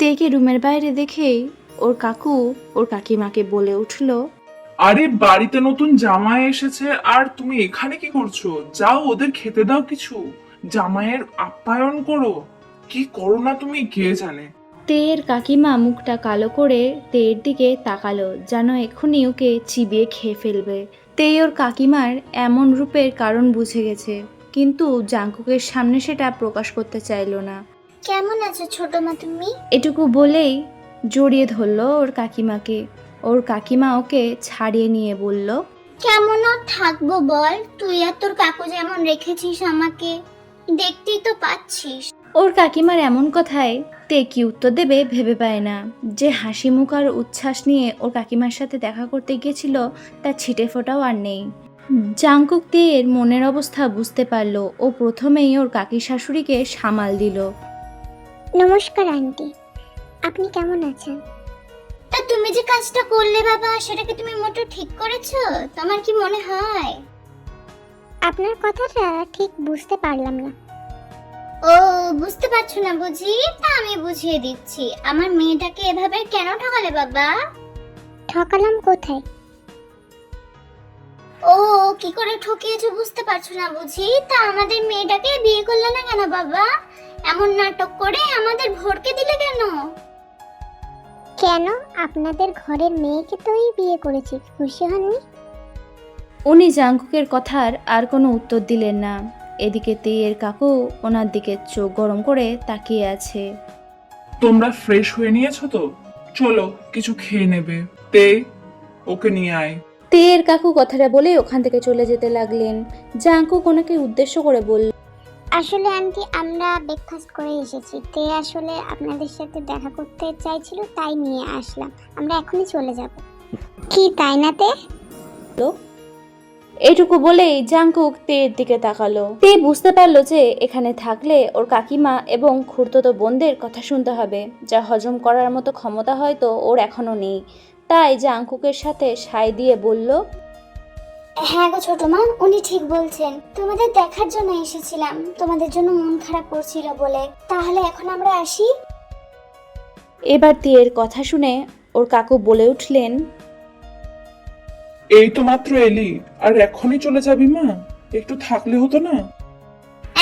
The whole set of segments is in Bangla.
তেকে রুমের বাইরে দেখেই ওর কাকু ওর কাকিমাকে বলে উঠল, আরে বাড়িতে নতুন জামাই এসেছে আর তুমি এখানে কি করছো? যাও ওদের খেতে দাও কিছু, জামাইয়ের আপ্যায়ন করো। কি করো না তুমি কে জানে। তের কাকিমা মুখটা কালো করে তের দিকে তাকালো, যেন এক্ষুনি ওকে চিবিয়ে খেয়ে ফেলবে। তে ওর কাকিমার এমন রূপের কারণ বুঝে গেছে, কিন্তু জাঙ্কুকের সামনে সেটা প্রকাশ করতে চাইলো না। কেমন আছো ছোট মা তুমি? এটুকু বলেই জড়িয়ে ধরলো ওর কাকিমাকে। ওর কাকিমা ওকে ছাড়িয়ে নিয়ে বলল, কেমন আর থাকবো বল, তুই আর তোর কাকু যেমন রেখেছিস আমাকে, দেখতেই তো পাচ্ছিস। ওর কাকিমার এমন কথায় তে কি উত্তর দেবে ভেবে পায় না। যে হাসি মুখ আর উচ্ছ্বাস নিয়ে ওর কাকিমার সাথে দেখা করতে গিয়েছিল তার ছিটে ফোটাও আর নেই। জাংকুক তের মনের অবস্থা বুঝতে পারলো। ও প্রথমেই ওর কাকি শাশুড়িকে সামাল দিল। নমস্কার আন্টি, আপনি কেমন আছেন? তা তুমি যে কাজটা করলে বাবা, সেটাকে তুমি মোটেও ঠিক করেছো? তোমার কি মনে হয়? আপনার কথাটা ঠিক বুঝতে পারলাম না। ও, বুঝতে পারছো না বুঝি? তা আমি বুঝিয়ে দিচ্ছি। আমার মেয়েটাকে এভাবে কেন ঠকালে বাবা? ঠকালাম কোথায়? ও, কি করে ঠকিয়েছো বুঝতে পারছো না বুঝি? তা আমাদের মেয়েটাকে বিয়ে করলে না কেন বাবা? এমন নাটক করে আমাদের ভড়কে দিলে কেন? কেন, আপনাদের ঘরের মেয়েকে তোই বিয়ে করেছি, খুশি হননি? উনি জাংকুকের কথার আর কোনো উত্তর দিলেন না। এদিকে তেয়ের কাকু ওনার দিকে চোখ গরম করে তাকিয়ে আছে। তোমরা ফ্রেশ হয়ে নিয়েছো তো? চলো কিছু খেয়ে নেবে। তে, ওকে নিয়ে আয়। তেয়ের কাকু কথাটা বলে ওখান থেকে চলে যেতে লাগলেন। জাংকুক ওনাকে উদ্দেশ্য করে বলল, আসলে আন্টি, আমরা ব্রেকফাস্ট করে এসেছি। তে আসলে আপনাদের সাথে দেখা করতে চাইছিল, তাই নিয়ে আসলাম। আমরা এখনই চলে যাব। কি তাই না তে? এটুকু বলেই জাংকুক তের দিকে তাকালো। তে বুঝতে পারলো যে এখানে থাকলে ওর কাকিমা এবং খুড়তুতো বোনদের কথা শুনতে হবে, যা হজম করার মতো ক্ষমতা হয়তো ওর এখনো নেই। তাই জাংকুকের সাথে সায় দিয়ে বলল, হ্যাঁ গো ছোট মা, উনি ঠিক বলছেন। তোমাদের দেখার জন্য এসেছিলাম, তোমাদের জন্য মন খারাপ করছিল বলে। তাহলে এখন আমরা আসি। এবার তের কথা শুনে ওর কাকু বলে উঠলেন, এই তো মাত্র এলি আর এখনই চলে যাবি মা? একটু থাকলে হতো না?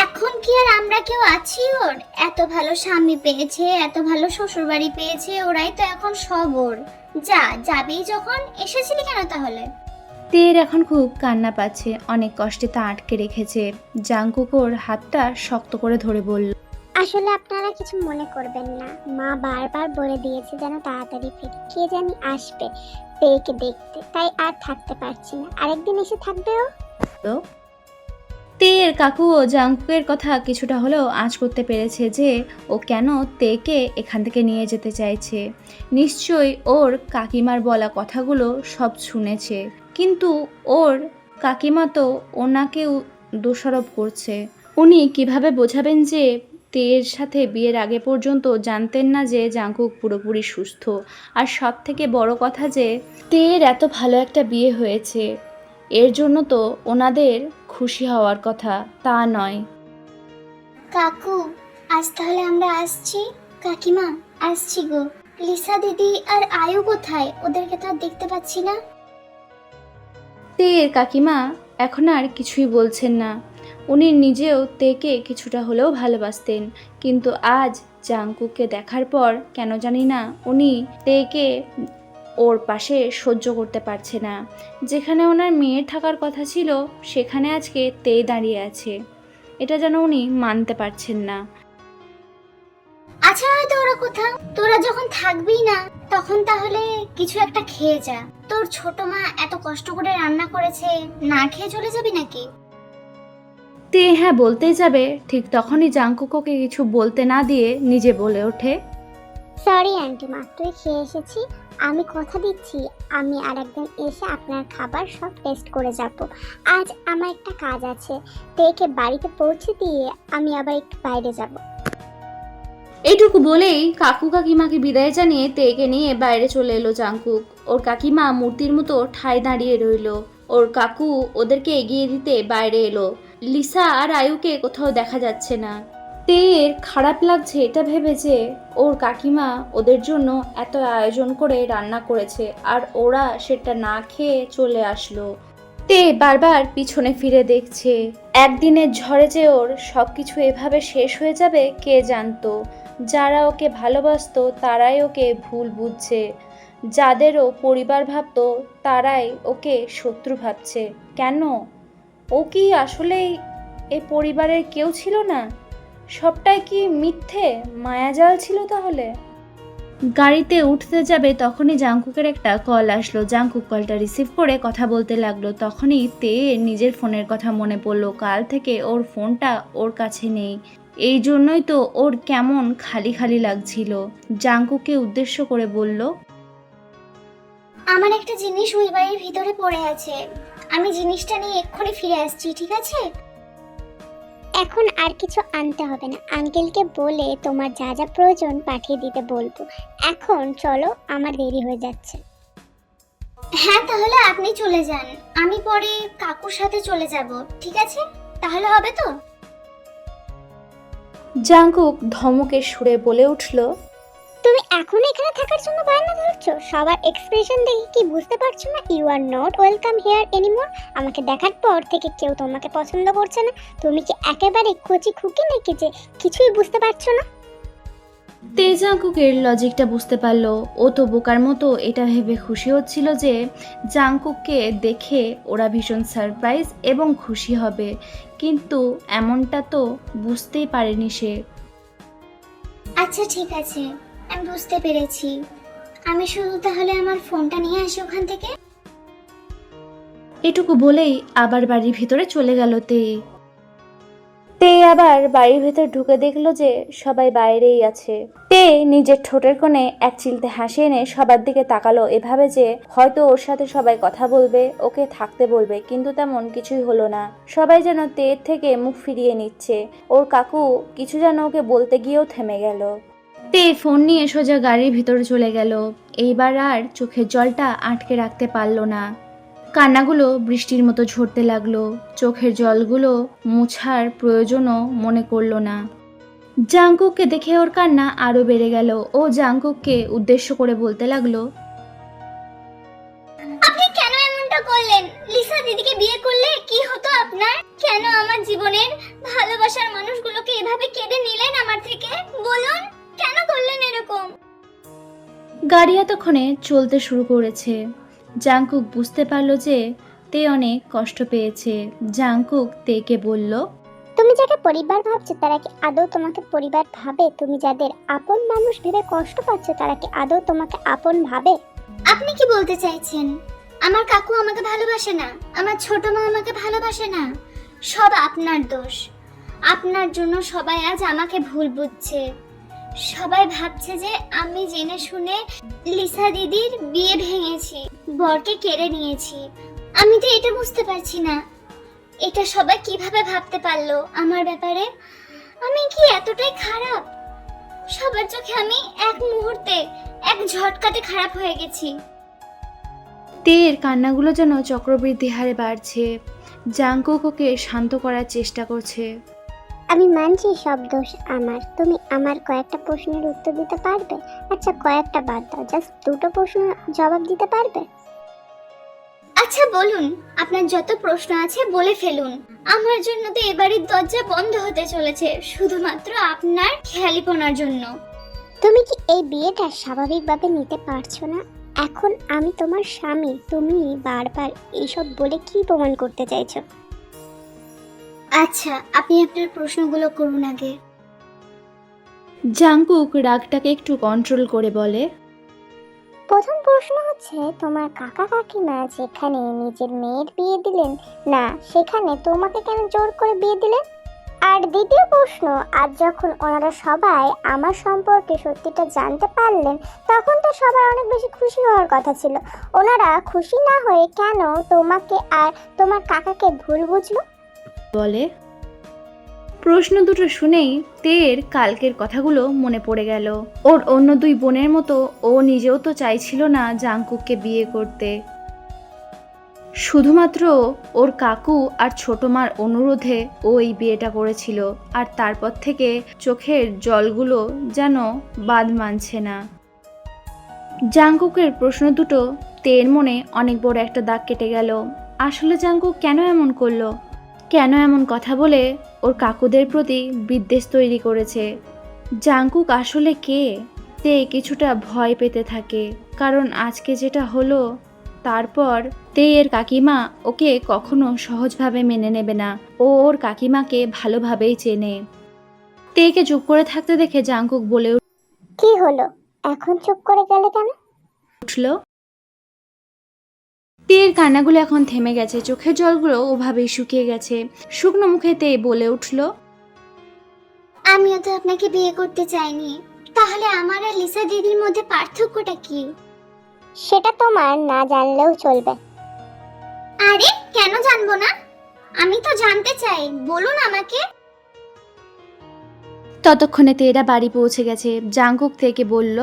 এখন কি আর আমরা কেউ আছি ওর? এত ভালো স্বামী পেয়েছে, এত ভালো শ্বশুর বাড়ি পেয়েছে, ওরাই তো এখন সব ওর। যা, যাবেই যখন, এসেছিলি কেন তাহলে? তের এখন খুব কান্না পাচ্ছে, অনেক কষ্টে তা আটকে রেখেছে। জাংকুক ওর হাতটা শক্ত করে ধরে বলল, আসলে আপনারা কিছু মনে করবেন না, মা বারবার বলে দিয়েছে যেন তাড়াতাড়ি ফিরি। কে জানি আসবে পেয়েকে দেখতে, তাই আর থাকতে পারছি না। আরেকদিন এসে থাকবেও। তের কাকু ও জাংকুকের কথা কিছুটা হলেও আঁচ করতে পেরেছে যে ও কেন তেকে এখান থেকে নিয়ে যেতে চাইছে। নিশ্চয়ই ওর কাকিমার বলা কথাগুলো সব শুনেছে, কিন্তু ওর কাকিমা তো ওনাকেও দোষারোপ করছে। উনি কিভাবে বোঝাবেন যে তের সাথে বিয়ের আগে পর্যন্ত জানতেন না যে জাংকুক পুরোপুরি সুস্থ? আর সব থেকে বড় কথা যে তের এত ভালো একটা বিয়ে হয়েছে, এর জন্য তো ওনাদের খুশি হওয়ার কথা, তা নয়। কাকু, আজ তাহলে আমরা আসছি। কাকিমা, আসছি গো। লিসা দিদি আর আয়ু কোথায়? ওদেরকে তো আর দেখতে পাচ্ছি না। তের কাকিমা এখন আর কিছুই বলছেন না। উনি নিজেও তেকে কিছুটা হলেও ভালোবাসতেন, কিন্তু আজ জাংকুককে দেখার পর কেন জানি না উনি তেকে ওর পাশে সহ্য করতে পারছে না। যেখানে ওনার মেয়ের থাকার কথা ছিল সেখানে আজকে তে দাঁড়িয়ে আছে, এটা যেন উনি মানতে পারছেন না। আচ্ছা, হয়তো ওরা কোথাও। তোরা যখন থাকবি না, তখন তাহলে কিছু একটা খেয়ে যা। তোর ছোট মা এত কষ্ট করে রান্না করেছে, না খেয়ে চলে যাবি নাকি? তে হ্যাঁ বলতেই যাবে, ঠিক তখনই জাংকুককে কিছু বলতে না দিয়ে নিজে বলে ওঠে, সরি আন্টি, মাত্রই খেয়ে এসেছি। আমি কথা দিচ্ছি, আমি আরেকদিন এসে আপনার খাবার সব টেস্ট করে যাব। আজ আমার একটা কাজ আছে, তেকে বাড়িতে পৌঁছে দিয়ে আমি আবার একটু বাইরে যাব। এইটুকু বলেই কাকু কাকিমাকে বিদায় জানিয়ে তেকে নিয়ে বাইরে চলে এলো জাংকুক। ওর কাকিমা মূর্তির মতো ঠায় দাঁড়িয়ে রইল। ওর কাকু ওদেরকে এগিয়ে দিতে বাইরে এলো। লিসা আর আয়ুকে কোথাও দেখা যাচ্ছে না। তের খারাপ লাগছে এটা ভেবে যে ওর কাকিমা ওদের জন্য এত আয়োজন করে রান্না করেছে আর ওরা সেটা না খেয়ে চলে আসলো। তে বারবার পিছনে ফিরে দেখছে। একদিনের ঝড়ে যে ওর সব কিছু এভাবে শেষ হয়ে যাবে কে জানতো। যারা ওকে ভালোবাসতো তারাই ওকে ভুল বুঝছে, যাদেরও পরিবার ভাবতো তারাই ওকে শত্রু ভাবছে। কেন? ও কি আসলেই এ পরিবারের কেউ ছিল না? সবটাই কি মিথ্যে মায়াজাল ছিল তাহলে? গাড়িতে উঠতে যাবে তখনই জাংকুকের একটা কল আসলো। জাংকুক কলটা রিসিভ করে কথা বলতে লাগলো। তখনই তে নিজের ফোনের কথা মনে পড়লো। কাল থেকে ওর ফোনটা ওর কাছে নেই, এই জন্যই তো ওর কেমন খালি খালি লাগছিল। জাংকুককে উদ্দেশ্য করে বলল, আমার একটা জিনিস ওই বাড়ির ভিতরে পড়ে আছে, আমি জিনিসটা নিয়ে এক্ষুনি ফিরে আসছি, ঠিক আছে? এখন আর কিছু আনতে হবে না, আঙ্কেলকে বলে তোমার যা যা প্রয়োজন পাঠিয়ে দিতে বলবো। এখন চলো, আমার দেরি হয়ে যাচ্ছে। হ্যাঁ, তাহলে আপনি চলে যান, আমি পরে কাকুর সাথে চলে যাব, ঠিক আছে? তাহলে হবে তো? জাংকুক ধমকের সুরে বলে উঠল, তুমি এখন এখানে থাকার জন্য বায়না ধরছো? সবার এক্সপ্রেশন দেখে কি বুঝতে পারছো না you are not welcome here anymore? আমাকে দেখার পর থেকে কেউ তোমাকে পছন্দ করছে না। তুমি কি একেবারে কচি খুকি নাকি যে কিছুই বুঝতে পারছো না? তে জাংকুকের লজিকটা বুঝতে পারলো। ও তো বোকার মতো এটা ভেবে খুশি হচ্ছিল যে জাংকুককে দেখে ওরা ভীষণ সারপ্রাইজ এবং খুশি হবে, কিন্তু এমনটা তো বুঝতেই পারেনি সে। আচ্ছা ঠিক আছে, আমি বুঝতে পেরেছি। আমি শুধু তাহলে আমার ফোনটা নিয়ে আসি ওখান থেকে। এটুকু বলেই আবার বাড়ির ভিতরে চলে গেল তে। তে আবার বাড়ির ভেতর ঢুকে দেখলো যে সবাই বাইরেই আছে। তে নিজের ঠোঁটের কোণে এক চিলতে হাসি এনে সবার দিকে তাকালো, এভাবে যে হয়তো ওর সাথে সবাই কথা বলবে, ওকে থাকতে বলবে, কিন্তু তেমন কিছুই হলো না। সবাই যেন তের থেকে মুখ ফিরিয়ে নিচ্ছে। ওর কাকু কিছু যেন ওকে বলতে গিয়েও থেমে গেল। তে ফোন নিয়ে সোজা গাড়ির ভিতরে চলে গেল। এইবার আর চোখের জলটা আটকে রাখতে পারল না। কান্নাগুলো বৃষ্টির মতো ঝরতে লাগলো। চোখের জলগুলো মুছার প্রয়োজনও মনে করলো না। জাংকুককে দেখে ওর কান্না আরো বেড়ে গেল। ও জাংকুককে উদ্দেশ্য করে বলতে লাগলো, আপনি কেন এমনটা করলেন? লিসা দিদিকে বিয়ে করলে কি হতো আপনার? কেন আমার জীবনের ভালোবাসার মানুষগুলোকে এভাবে কেড়ে নিলেন আমার থেকে? বলুন, কেন করলেন এরকম? গাড়ি এতক্ষণে চলতে শুরু করেছে। জাংকুক বুঝতে পারলো যে তে অনেক কষ্ট পেয়েছে। জাংকুক তেকে বলল, তুমি যাকে পরিবার ভাবছো তারা কি আদৌ তোমাকে পরিবার ভাবে? তুমি যাদের আপন মানুষ ভেবে কষ্ট পাচ্ছ তারা কি আদৌ তোমাকে আপন ভাবে? আপনি কি বলতে চাইছেন? আমার কাকু আমাকে ভালোবাসে না, আমার ছোট মা আমাকে ভালোবাসে না, সব আপনার দোষ। আপনার জন্য সবাই আজ আমাকে ভুল বুঝছে। সবাই ভাবছে যে আমি জেনে শুনে লিসা দিদির বিয়ে ভেঙেছি, বরকে কেড়ে নিয়েছি। আমি তো এটা বুঝতে পারছি না, এটা সবাই কিভাবে ভাবতে পারলো আমার ব্যাপারে? আমি কি এতটাই খারাপ? সবার চোখে আমি এক মুহূর্তে, এক ঝটকাতে খারাপ হয়ে গেছি। তের কান্নাগুলো যেন চক্রবৃদ্ধি হারে বাড়ছে। জাংকুক ওকে শান্ত করার চেষ্টা করছে। আমি মানছি সব দোষ আমার। তুমি আমার কয়েকটা প্রশ্নের উত্তর দিতে পারবে? আচ্ছা কয়েকটা বাদ দাও, জাস্ট দুটো প্রশ্ন জবাব দিতে পারবে? আচ্ছা বলুন, আপনার যত প্রশ্ন আছে বলে ফেলুন। আমার জন্য তো এবারের দরজা বন্ধ হতে চলেছে, শুধুমাত্র আপনার খেয়ালিপনার জন্য। তুমি কি এই বিয়েটা স্বাভাবিকভাবে নিতে পারছো না? এখন আমি তোমার স্বামী, তুমি বারবার এইসব বলে কি প্রমাণ করতে চাইছো? আচ্ছা, আপনি আপনার প্রশ্নগুলো করুন আগে। জাংকুক রাগটাকে একটু কন্ট্রোল করে বলে, প্রথম প্রশ্ন হচ্ছে, তোমার কাকা কাকিমা যেখানে নিজের মেয়ের বিয়ে দিলেন না সেখানে তোমাকে কেন জোর করে বিয়ে দিলেন? আর দ্বিতীয় প্রশ্ন, আজ যখন ওনারা সবাই আমার সম্পর্কে সত্যিটা জানতে পারলেন তখন তো সবার অনেক বেশি খুশি হওয়ার কথা ছিল। ওনারা খুশি না হয়ে কেন তোমাকে আর তোমার কাকাকে ভুল বুঝলো? বলে। প্রশ্ন দুটো শুনেই তের কালকের কথাগুলো মনে পড়ে গেল। ওর অন্য দুই বোনের মতো ও নিজেও তো চাইছিল না জাংকুককে বিয়ে করতে। শুধুমাত্র ওর কাকু আর ছোট মার অনুরোধে ও এই বিয়েটা করেছিল, আর তারপর থেকে চোখের জলগুলো যেন বাদ মানছে না। জাংকুকের প্রশ্ন দুটো তের মনে অনেক বড় একটা দাগ কেটে গেল। আসলে জাংকুক কেন এমন করলো, কেন এমন কথা বলে ওর কাকুদের প্রতি বিদ্বেষ তৈরি করেছে? জাংকুক আসলে কে? তে কিছুটা ভয় পেতে থাকে, কারণ আজকে যেটা হলো তারপর তেয়ের কাকিমা ওকে কখনো সহজভাবে মেনে নেবে না। ও ওর কাকিমাকে ভালোভাবেই চেনে। তেকে চুপ করে থাকতে দেখে জাংকুক বলে কি হলো, এখন চুপ করে গেলে কেন? উঠল। তেয়ের কান্নাগুলো এখন থেমে গেছে, চোখের জলগুলো ওভাবেই শুকিয়ে গেছে। শুকনো মুখে তে বলে উঠল, আমিও তো আপনাকে বিয়ে করতে চাইনি, তাহলে আমার আর লিসা দিদির মধ্যে পার্থক্যটা কি? সেটা তোমার না জানলেও চলবে। আরে কেন জানবো না, আমি তো জানতে চাই, বলুন আমাকে। ততক্ষণে তেরা বাড়ি পৌঁছে গেছে। জাংকুক থেকে বলল,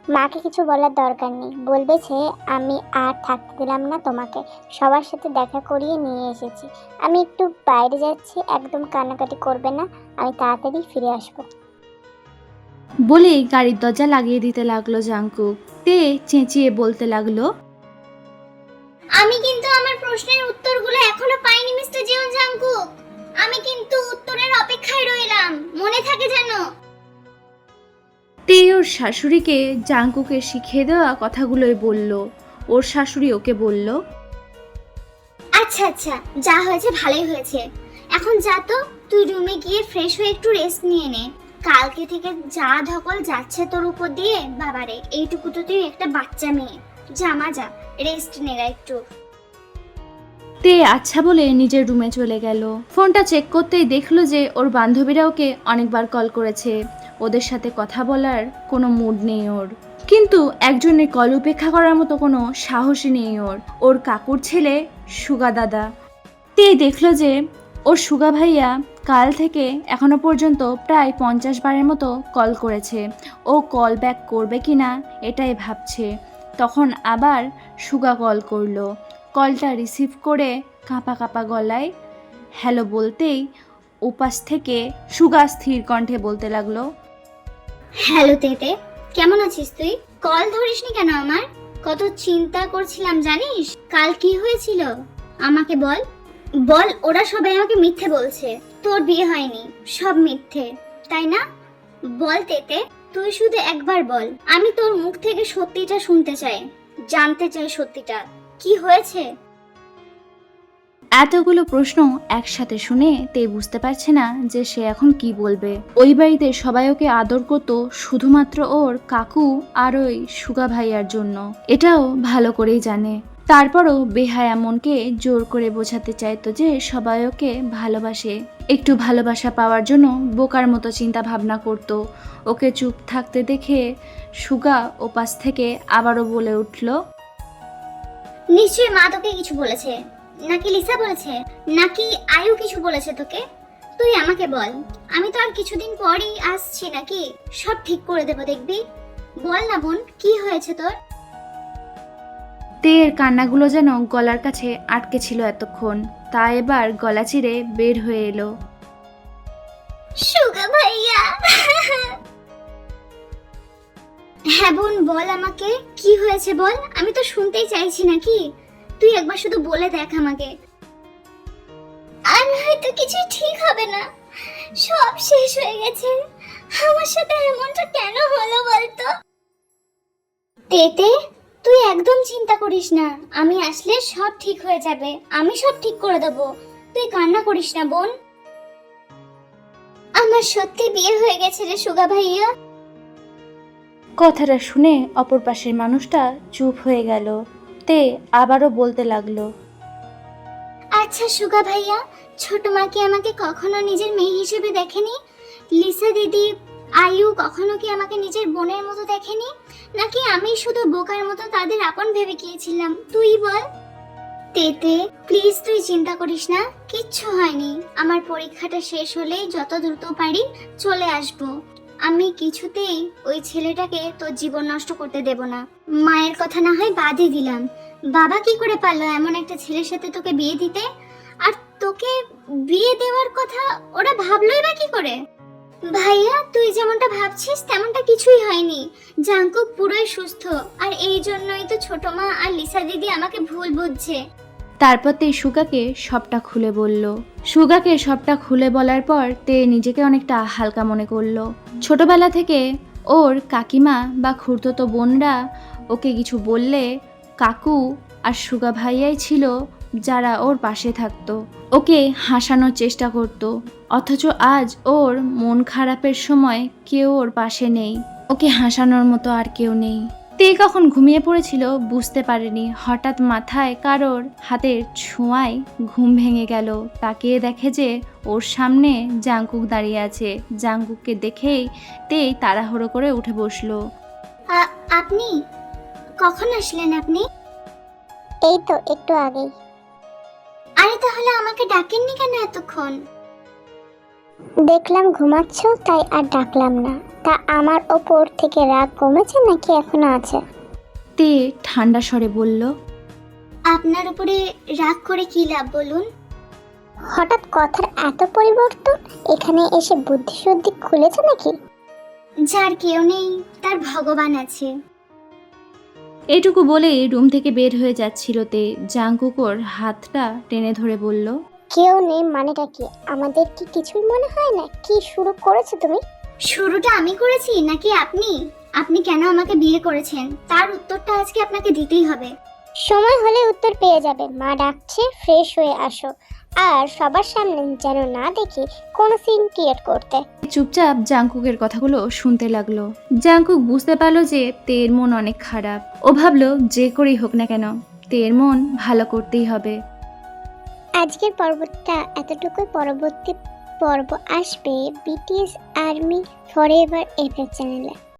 মাকে কিছু বলার দরকার নেই, বলবে যে আমি আর থাকতে দিলাম না তোমাকে, সবার সাথে দেখা করিয়ে নিয়ে এসেছি। আমি একটু বাইরে যাচ্ছি, একদম কান্নাকাটি করবে না, আমি তাড়াতাড়ি ফিরে আসবো। বলেই গাড়ির দরজা লাগিয়ে দিতে লাগলো জাংকুক। তে চেঁচিয়ে বলতে লাগলো, আমি কিন্তু আমার প্রশ্নের উত্তরগুলো এখনো পাইনি মিস্টার জিওন জাংকুক, আমি কিন্তু উত্তরের অপেক্ষায় রইলাম, মনে থাকে যেন। তে ওর শাশুড়িকে জাংকুকের শিখিয়ে দেওয়া কথাগুলোই বলল। ওর শাশুড়ি ওকে বলল, আচ্ছা আচ্ছা, যা হয়েছে ভালোই হয়েছে, এখন যা তো, তুই রুমে গিয়ে ফ্রেশ হয়ে একটু রেস্ট নিয়ে নে। কালকে থেকে যা ধকল যাচ্ছে তোর উপর দিয়ে, বাবারে এইটুকু তো তুই একটা বাচ্চা মেয়ে, জামা যা, রেস্ট নেগা একটু। তে আচ্ছা বলে নিজের রুমে চলে গেল। ফোনটা চেক করতেই দেখলো যে ওর বান্ধবীরা ওকে অনেকবার কল করেছে। ওদের সাথে কথা বলার কোনো মুড নেই ওর, কিন্তু একজনের কল উপেক্ষা করার মতো কোনো সাহসই নেই ওর। ওর কাকুর ছেলে সুগা দাদা। তে দেখলো যে ওর সুগা ভাইয়া কাল থেকে এখনো পর্যন্ত প্রায় 50 বারের মতো কল করেছে। ও কল ব্যাক করবে কিনা এটাই ভাবছে। তখন আবার সুগা কল করলো। কলটা রিসিভ করে কাঁপা কাঁপা গলায় হ্যালো বলতেই উপাস থেকে সুগা স্থির কণ্ঠে বলতে লাগলো, হ্যালো তেতে, কেমন আছিস তুই? কল ধরিসনি কেন আমার? কত চিন্তা করছিলাম জানিস। কাল কি হয়েছিল আমাকে বল, বল। ওরা সবাই আমাকে মিথ্যে বলছে, তোর বিয়ে হয়নি, সব মিথ্যে, তাই না? বল তেতে, তুই শুধু একবার বল, আমি তোর মুখ থেকে সত্যিটা শুনতে চাই, জানতে চাই সত্যিটা কি হয়েছে। এতগুলো প্রশ্ন একসাথে শুনে তে বুঝতে পারছে না যে সে এখন কি বলবে। ওই বাড়িতে সবাই ওকে আদর করত শুধুমাত্র ওর কাকু আর ওই সুগা ভাইয়ার জন্য, এটাও ভালো করেই জানে। তারপরও বেহায়া মনকে জোর করে বোঝাতে চাইতো যে সবাই ওকে ভালোবাসে। একটু ভালোবাসা পাওয়ার জন্য বোকার মতো চিন্তা ভাবনা করত। ওকে চুপ থাকতে দেখে সুগা ওপাশ থেকে আবারও বলে উঠল, নিশ্চয়ই মা তোকে কিছু বলেছে, নাকি লিসা বলেছে, নাকি আয়ু কিছু বলেছে তোকে? তুই আমাকে বল, আমি তো আর কিছুদিন পরই আসছি, নাকি সব ঠিক করে দেবো দেখবি। বল না বোন, কি হয়েছে তোর? তের কান্নাগুলো যেন গলার কাছে আটকে ছিল এতক্ষণ, তা এবার গলা চিরে বের হয়ে এলো। সুগা ভাইয়া। হ্যাঁ বোন, বল আমাকে, কি হয়েছে বল, আমি তো শুনতেই চাইছি, নাকি তুই একবার শুধু বলে দেখ আমাকে। আর হয়তো কিছু ঠিক হবে না, সব শেষ হয়ে গেছে, আমার সাথে এমনটা কেন হলো বলতো? তেতে, তুই একদম চিন্তা করিস না, আমি আসলে সব ঠিক হয়ে যাবে, আমি সব ঠিক করে দেবো, তুই কান্না করিস না বোন। আমার সত্যি বিয়ে হয়ে গেছে রে সুগা ভাইয়া। কথাটা শুনে অপর পাশের মানুষটা চুপ হয়ে গেল। তে আবারও বলতে লাগলো, আচ্ছা সুগা ভাইয়া, ছোট মা কি আমাকে কখনো নিজের মেয়ে হিসেবে দেখেনি? লিসা দিদি, আয়ু কখনো কি আমাকে নিজের বোনের মতো দেখেনি? নাকি আমি শুধু বোকার মতো তাদের আপন ভেবে গিয়েছিলাম? তুই বল। তেতে প্লিজ, তুই চিন্তা করিস না, কিচ্ছু হয়নি। আমার পরীক্ষাটা শেষ হলেই যত দ্রুত পারি চলে আসবো। আমি কিছুতেই ওই ছেলেটাকে তোর জীবন নষ্ট করতে দেব না। মায়ের কথা না হয় বাদই দিলাম, বাবা কি করে পারলো এমন একটা ছেলের সাথে তোকে বিয়ে দিতে? আর তোকে বিয়ে দেওয়ার কথা ওরা ভাবলোই বা কি করে? ভাইয়া, তুই যেমনটা ভাবছিস তেমনটা কিছুই হয়নি। জাঙ্কুক পুরোই সুস্থ, আর এই জন্যই তো ছোট মা আর লিসা দিদি আমাকে ভুল বুঝছে। তারপর তে সুগাকে সবটা খুলে বলল। সুগাকে সবটা খুলে বলার পর তে নিজেকে অনেকটা হালকা মনে করলো। ছোটবেলা থেকে ওর কাকিমা বা খুড়তো বোনরা ওকে কিছু বললে কাকু আর সুগা ভাইয়াই ছিল যারা ওর পাশে থাকতো, ওকে হাসানোর চেষ্টা করত। অথচ আজ ওর মন খারাপের সময় কেউ ওর পাশে নেই, ওকে হাসানোর মতো আর কেউ নেই। তে কখন ঘুমিয়ে পড়েছিল বুঝতে পারেনি। হঠাৎ মাথায় কারোর হাতের ছোঁয়ায় ঘুম ভেঙে গেল। তাকিয়ে দেখে যে ওর সামনে জাংকুক দাঁড়িয়ে আছে। জাংকুককে দেখেই তে তাড়াহুড়ো করে উঠে বসলো। আপনি কখন আসলেন? আপনি এই তো একটু আগেই। আরে তাহলে আমাকে ডাকেননি কেন এতক্ষণ? দেখলাম ঘুমাচ্ছ তাই আর ডাকলাম না। তা আমার ওপর থেকে রাগ কমেছে নাকি এখনো আছে? তে ঠান্ডা স্বরে বলল। আপনার উপরে রাগ করে কি লাভ বলুন? হঠাৎ কথার এত পরিবর্তন, এখানে এসে বুদ্ধি শুদ্ধি খুলেছে নাকি? যার কেউ নেই তার ভগবান আছে। এটুকু বলেই রুম থেকে বের হয়ে যাচ্ছিল তে। জাংকুক ওর হাতটা টেনে ধরে বলল। কেউ নেই মানেটা কি? আমাদের কি কিছুই মনে হয় না? কি শুরু করেছো তুমি? শুরুটা আমি করেছি নাকি আপনি? আপনি কেন আমাকে বিয়ে করেছেন তার উত্তরটা আজকে আপনাকে দিতেই হবে। সময় হলে উত্তর পেয়ে যাবে। মা ডাকছে, ফ্রেশ হয়ে আসো। আর সবার সামনে যেন না দেখি কোনো সিন ক্রিয়েট করতে। চুপচাপ জাংকুকের কথাগুলো শুনতে লাগলো। জাংকুক বুঝতে পারলো যে তের মন অনেক খারাপ। ও ভাবলো যে করেই হোক না কেন তের মন ভালো করতেই হবে। আজকের পর্বটা এতটুকুই। পরবর্তী পর্ব আসবে বিটিএস আর্মি ফরএভার এফএফ চ্যানেলে।